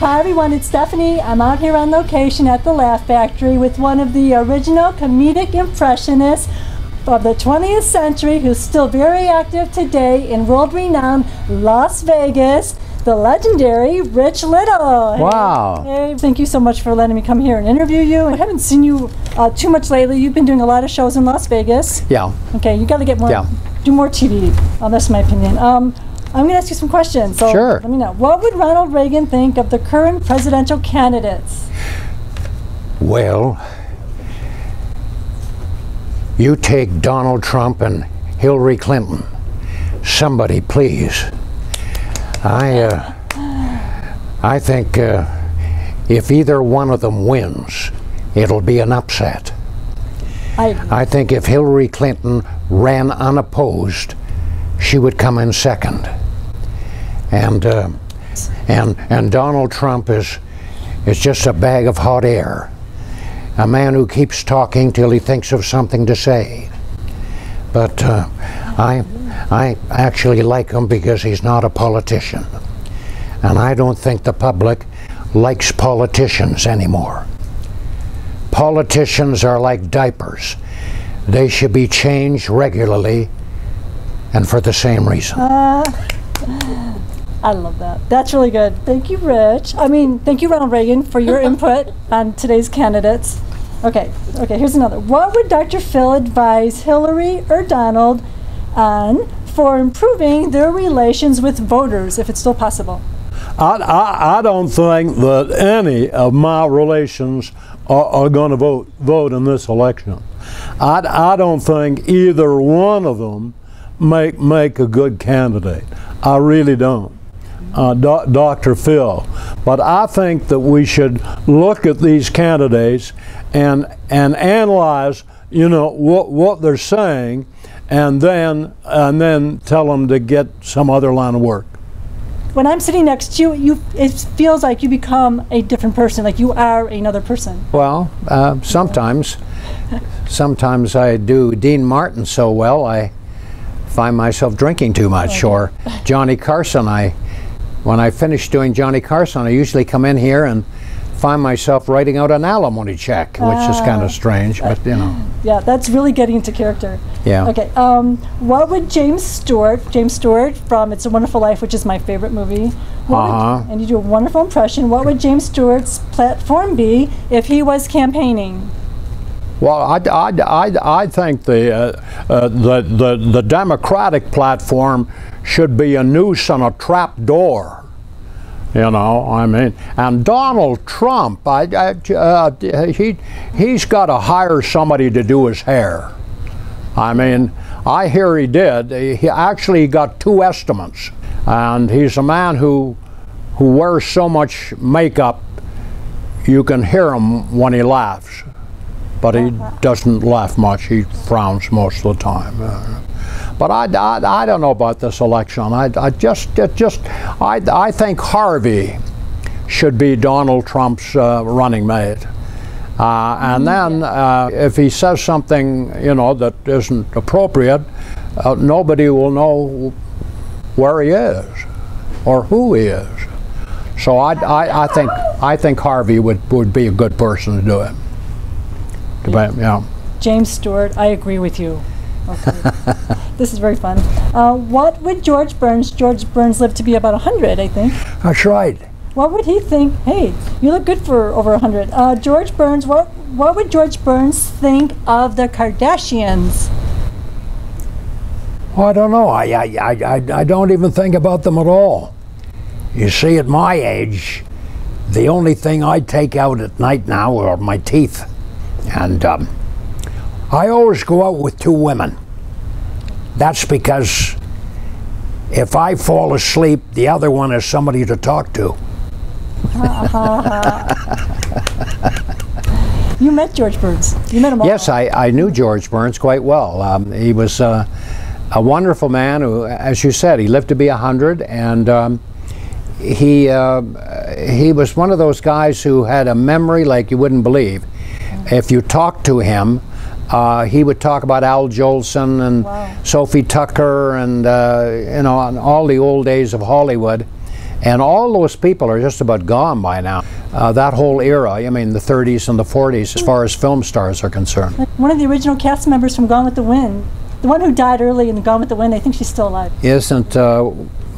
Hi everyone, it's Stephanie. I'm out here on location at the Laugh Factory with one of the original comedic impressionists of the 20th century who's still very active today in world-renowned Las Vegas, the legendary Rich Little. Wow. Hey, thank you so much for letting me come here and interview you. I haven't seen you too much lately. You've been doing a lot of shows in Las Vegas. Yeah. Okay, you got to get more, do more TV. That's my opinion. I'm going to ask you some questions. So sure. Let me know. What would Ronald Reagan think of the current presidential candidates? Well, you take Donald Trump and Hillary Clinton. Somebody, please. I think if either one of them wins, it'll be an upset. I think if Hillary Clinton ran unopposed, she would come in second. And Donald Trump is just a bag of hot air. A man who keeps talking till he thinks of something to say. But I actually like him because he's not a politician. And I don't think the public likes politicians anymore. Politicians are like diapers. They should be changed regularly and for the same reason. I love that. That's really good. Thank you, Rich. Thank you, Ronald Reagan, for your input on today's candidates. Okay, here's another. What would Dr. Phil advise Hillary or Donald on for improving their relations with voters, if it's still possible? I don't think that any of my relations are going to vote in this election. I don't think either one of them make a good candidate. I really don't. Dr. Phil. But I think that we should look at these candidates and analyze, what they're saying, and then tell them to get some other line of work. When I'm sitting next to you, it feels like you become a different person, like you are another person. Well, sometimes I do Dean Martin so well, I find myself drinking too much. Or Johnny Carson, when I finish doing Johnny Carson, I usually come in here and find myself writing out an alimony check, which is kind of strange, but Yeah, that's really getting into character. Yeah. Okay, what would James Stewart from It's a Wonderful Life, which is my favorite movie, and you do a wonderful impression, what would James Stewart's platform be if he was campaigning? Well, I think the Democratic platform should be a noose and a trap door. And Donald Trump, he's got to hire somebody to do his hair. I hear he did. He actually got 2 estimates, and he's a man who wears so much makeup you can hear him when he laughs. But he doesn't laugh much. He frowns most of the time. But I don't know about this election. I think Harvey should be Donald Trump's running mate. And then if he says something that isn't appropriate, nobody will know where he is or who he is. So I think Harvey would be a good person to do it. James Stewart, I agree with you. Okay. This is very fun. What would George Burns lived to be about 100, I think. That's right. What would he think? Hey, you look good for over 100. George Burns, what would George Burns think of the Kardashians? Oh, I don't know. I don't even think about them at all. You see, at my age, the only thing I take out at night now are my teeth. And I always go out with 2 women. That's because if I fall asleep, the other one is somebody to talk to. You met George Burns. You met him all. Yes, I knew George Burns quite well. He was a wonderful man who, as you said, he lived to be 100, and he was one of those guys who had a memory like you wouldn't believe. If you talked to him, he would talk about Al Jolson and Sophie Tucker and and all the old days of Hollywood, And all those people are just about gone by now. That whole era, I mean the 30s and the 40s, as far as film stars are concerned. One of the original cast members from Gone with the Wind, the one who died early in Gone with the Wind, I think she's still alive. Isn't,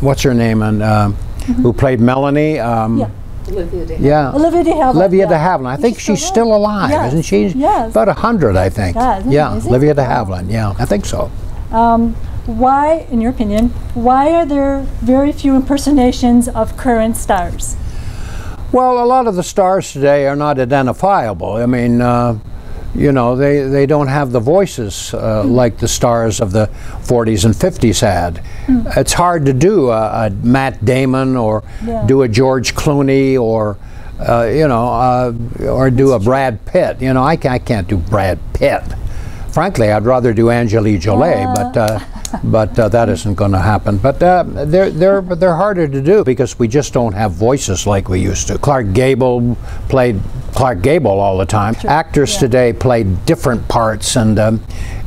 what's her name, and who played Melanie? Yeah. Olivia de Havilland. Yeah. Olivia de Havilland. Olivia de yeah. Havilland. I think she's still alive, Yes. isn't she? Yes. About 100, I think. Yeah, isn't it Yeah, amazing? Olivia de Havilland, yeah, I think so. Why, in your opinion, why are there very few impersonations of current stars? Well, a lot of the stars today are not identifiable. I mean, you know, they don't have the voices like the stars of the 40s and 50s had. It's hard to do a Matt Damon or do a George Clooney or, you know, or do a Brad Pitt. You know, I can't do Brad Pitt. Frankly, I'd rather do Angelique Jolie, but that isn't going to happen. But they're harder to do because we just don't have voices like we used to. Clark Gable played Clark Gable all the time. Sure. Actors today play different parts, and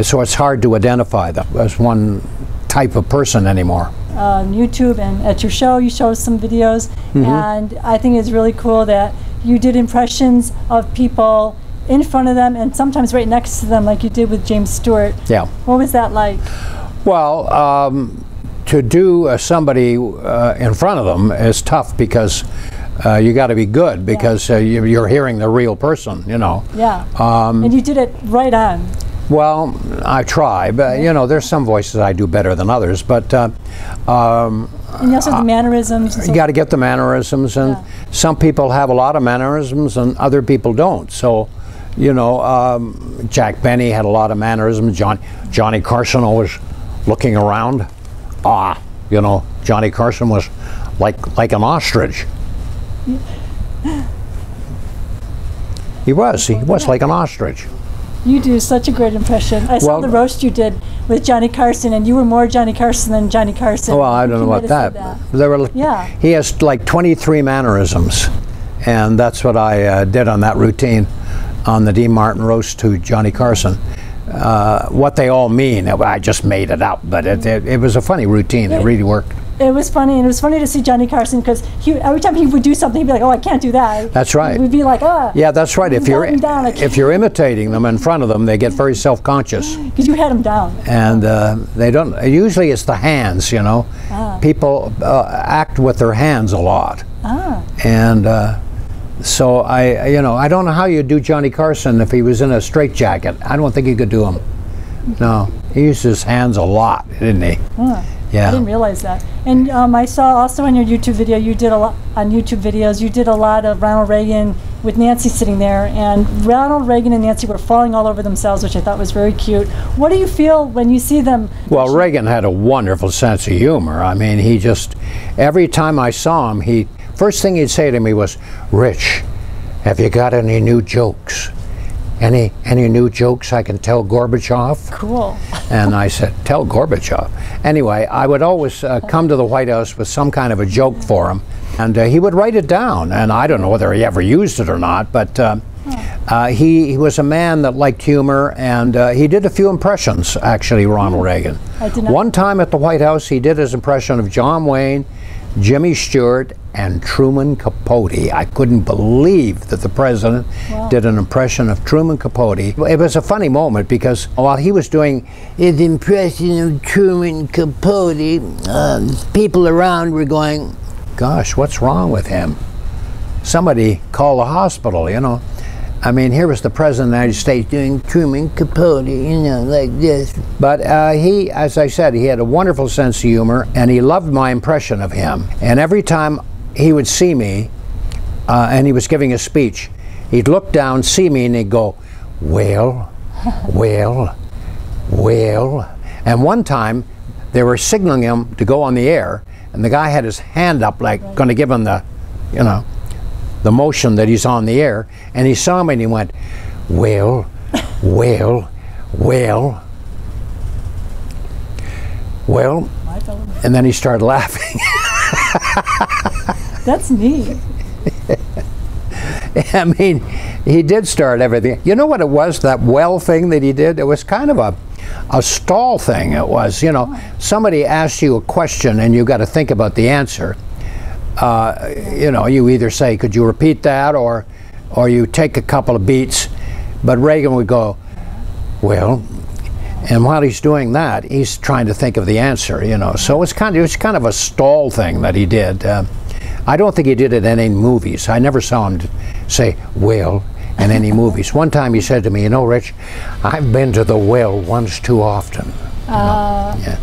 so it's hard to identify them as one type of person anymore. On YouTube and at your show, you show some videos, and I think it's really cool that you did impressions of people in front of them and sometimes right next to them, like you did with James Stewart. Yeah. What was that like? Well, to do somebody in front of them is tough because you got to be good because you're hearing the real person, you know. Yeah. And you did it right on. Well, I try, but you know, there's some voices I do better than others, but and you also have the mannerisms. And you got to get the mannerisms, and some people have a lot of mannerisms and other people don't. So, you know, Jack Benny had a lot of mannerisms. Johnny Carson always looking around. You know, Johnny Carson was like an ostrich. He was like an ostrich. You do such a great impression. I saw the roast you did with Johnny Carson, and you were more Johnny Carson than Johnny Carson. Well, I don't know about that. There were, he has like 23 mannerisms, and that's what I did on that routine on the Dean Martin roast to Johnny Carson. What they all mean, I just made it up, but it was a funny routine. It really worked. It was funny, and it was funny to see Johnny Carson because every time he would do something, he'd be like, "Oh, I can't do that." That's right. We'd be like, Yeah, that's right. If you're imitating them in front of them, they get very self-conscious. Because you had him down. And they don't. Usually, it's the hands. You know, people act with their hands a lot. And so I don't know how you do Johnny Carson if he was in a straitjacket. I don't think he could do him. No, he used his hands a lot, didn't he? Yeah. I didn't realize that. And I saw also on your YouTube video, you did a lot on YouTube videos. You did a lot of Ronald Reagan with Nancy sitting there, and Ronald Reagan and Nancy were falling all over themselves, which I thought was very cute. What do you feel when you see them? Well, Reagan had a wonderful sense of humor. I mean, he just every time I saw him, first thing he'd say to me was, "Rich, have you got any new jokes? Any new jokes I can tell Gorbachev?" Cool. And I said, "Tell Gorbachev." Anyway, I would always come to the White House with some kind of a joke for him, and he would write it down. And I don't know whether he ever used it or not, but he was a man that liked humor, and he did a few impressions, actually, Ronald Reagan. I did not. One time at the White House, he did his impression of John Wayne, Jimmy Stewart, and Truman Capote. I couldn't believe that the president did an impression of Truman Capote. It was a funny moment because while he was doing his impression of Truman Capote, people around were going, "Gosh, what's wrong with him? Somebody call the hospital," you know. I mean, here was the President of the United States doing Truman Capote, you know, like this. But he, as I said, he had a wonderful sense of humor, and he loved my impression of him. And every time he would see me, and he was giving a speech, he'd look down, see me, and he'd go, "Well, well, well." And one time, they were signaling him to go on the air, and the guy had his hand up, like going to give him the, you know, the motion that he's on the air, and he saw me and he went, "Well, well, well, well," and then he started laughing. That's neat. I mean, he did start everything. You know what it was, that well thing that he did? It was kind of a stall thing. It was, you know, somebody asked you a question and you got to think about the answer. you know, you either say, could you repeat that, or you take a couple of beats. But Reagan would go, well, and while he's doing that, he's trying to think of the answer, you know. So it was kind of a stall thing that he did. I don't think he did it in any movies. I never saw him say, well, in any movies. One time he said to me, you know, Rich, I've been to the well once too often. You know? Yeah.